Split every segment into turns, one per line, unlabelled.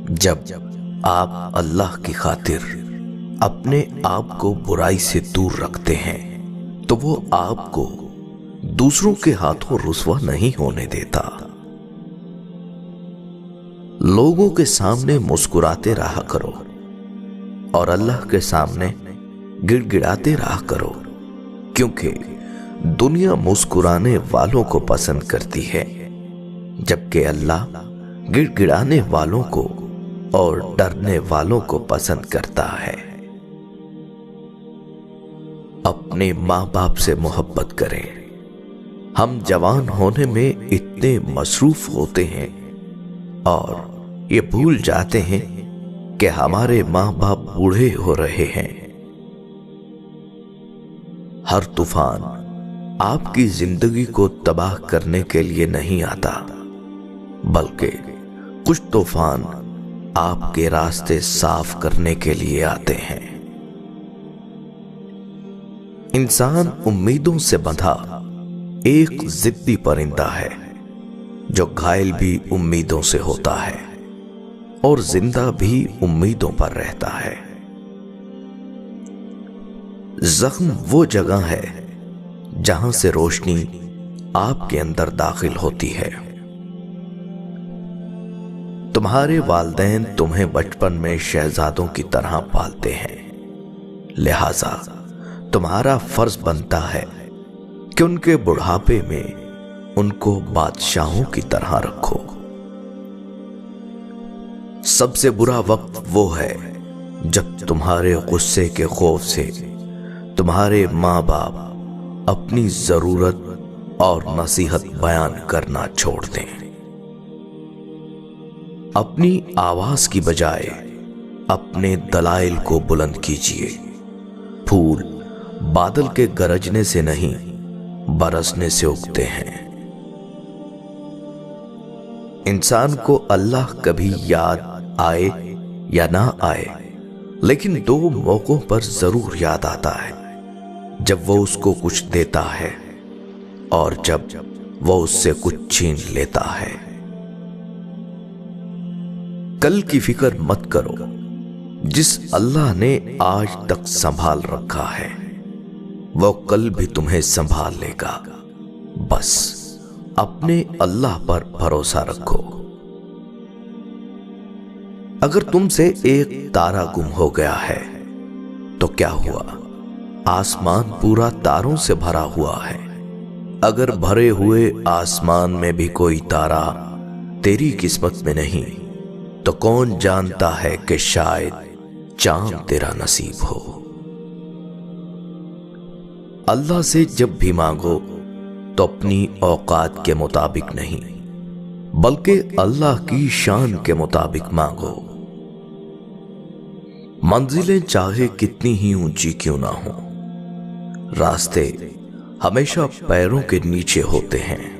جب آپ اللہ کی خاطر اپنے آپ کو برائی سے دور رکھتے ہیں تو وہ آپ کو دوسروں کے ہاتھوں رسوا نہیں ہونے دیتا۔ لوگوں کے سامنے مسکراتے رہا کرو اور اللہ کے سامنے گڑ گڑاتے رہا کرو، کیونکہ دنیا مسکرانے والوں کو پسند کرتی ہے جبکہ اللہ گڑ گڑانے والوں کو اور ڈرنے والوں کو پسند کرتا ہے۔ اپنے ماں باپ سے محبت کریں۔ ہم جوان ہونے میں اتنے مصروف ہوتے ہیں اور یہ بھول جاتے ہیں کہ ہمارے ماں باپ بوڑھے ہو رہے ہیں۔ ہر طوفان آپ کی زندگی کو تباہ کرنے کے لیے نہیں آتا، بلکہ کچھ طوفان آپ کے راستے صاف کرنے کے لیے آتے ہیں۔ انسان امیدوں سے بندھا ایک ضدی پرندہ ہے جو گھائل بھی امیدوں سے ہوتا ہے اور زندہ بھی امیدوں پر رہتا ہے۔ زخم وہ جگہ ہے جہاں سے روشنی آپ کے اندر داخل ہوتی ہے۔ تمہارے والدین تمہیں بچپن میں شہزادوں کی طرح پالتے ہیں، لہذا تمہارا فرض بنتا ہے کہ ان کے بڑھاپے میں ان کو بادشاہوں کی طرح رکھو۔ سب سے برا وقت وہ ہے جب تمہارے غصے کے خوف سے تمہارے ماں باپ اپنی ضرورت اور نصیحت بیان کرنا چھوڑ دیں۔ اپنی آواز کی بجائے اپنے دلائل کو بلند کیجیے۔ پھول بادل کے گرجنے سے نہیں برسنے سے اگتے ہیں۔ انسان کو اللہ کبھی یاد آئے یا نہ آئے، لیکن دو موقعوں پر ضرور یاد آتا ہے، جب وہ اس کو کچھ دیتا ہے اور جب وہ اس سے کچھ چھین لیتا ہے۔ کل کی فکر مت کرو، جس اللہ نے آج تک سنبھال رکھا ہے وہ کل بھی تمہیں سنبھال لے گا۔ بس اپنے اللہ پر بھروسہ رکھو۔ اگر تم سے ایک تارا گم ہو گیا ہے تو کیا ہوا؟ آسمان پورا تاروں سے بھرا ہوا ہے۔ اگر بھرے ہوئے آسمان میں بھی کوئی تارا تیری قسمت میں نہیں تو کون جانتا ہے کہ شاید چاند تیرا نصیب ہو۔ اللہ سے جب بھی مانگو تو اپنی اوقات کے مطابق نہیں بلکہ اللہ کی شان کے مطابق مانگو۔ منزلیں چاہے کتنی ہی اونچی کیوں نہ ہوں، راستے ہمیشہ پیروں کے نیچے ہوتے ہیں۔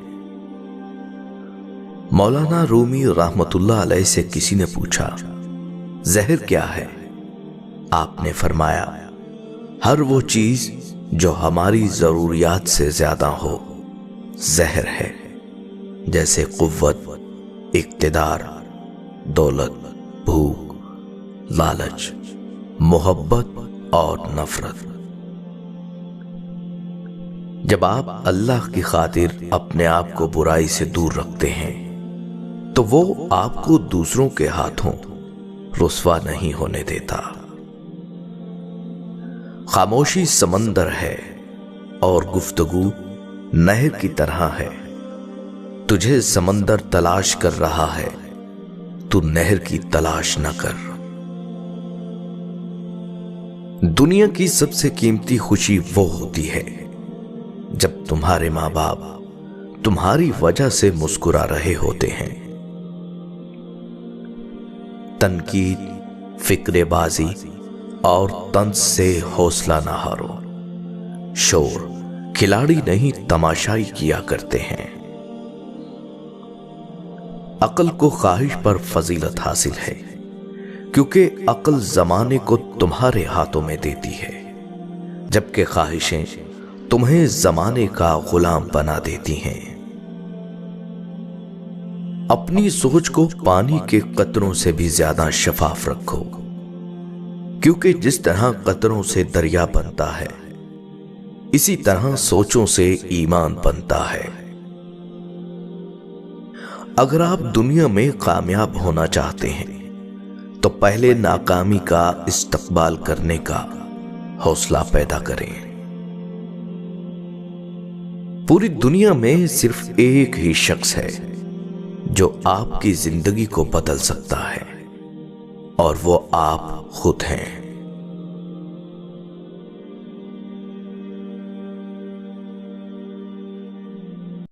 مولانا رومی رحمت اللہ علیہ سے کسی نے پوچھا، زہر کیا ہے؟ آپ نے فرمایا، ہر وہ چیز جو ہماری ضروریات سے زیادہ ہو زہر ہے، جیسے قوت، اقتدار، دولت، بھوک، لالچ، محبت اور نفرت۔ جب آپ اللہ کی خاطر اپنے آپ کو برائی سے دور رکھتے ہیں تو وہ آپ کو دوسروں کے ہاتھوں رسوا نہیں ہونے دیتا۔ خاموشی سمندر ہے اور گفتگو نہر کی طرح ہے۔ تجھے سمندر تلاش کر رہا ہے، تو نہر کی تلاش نہ کر۔ دنیا کی سب سے قیمتی خوشی وہ ہوتی ہے جب تمہارے ماں باپ تمہاری وجہ سے مسکرا رہے ہوتے ہیں۔ تنقید، فکر بازی اور طنز سے حوصلہ نہ ہارو۔ شور کھلاڑی نہیں تماشائی کیا کرتے ہیں۔ عقل کو خواہش پر فضیلت حاصل ہے، کیونکہ عقل زمانے کو تمہارے ہاتھوں میں دیتی ہے، جبکہ خواہشیں تمہیں زمانے کا غلام بنا دیتی ہیں۔ اپنی سوچ کو پانی کے قطروں سے بھی زیادہ شفاف رکھو، کیونکہ جس طرح قطروں سے دریا بنتا ہے، اسی طرح سوچوں سے ایمان بنتا ہے۔ اگر آپ دنیا میں کامیاب ہونا چاہتے ہیں تو پہلے ناکامی کا استقبال کرنے کا حوصلہ پیدا کریں۔ پوری دنیا میں صرف ایک ہی شخص ہے جو آپ کی زندگی کو بدل سکتا ہے، اور وہ آپ خود ہیں۔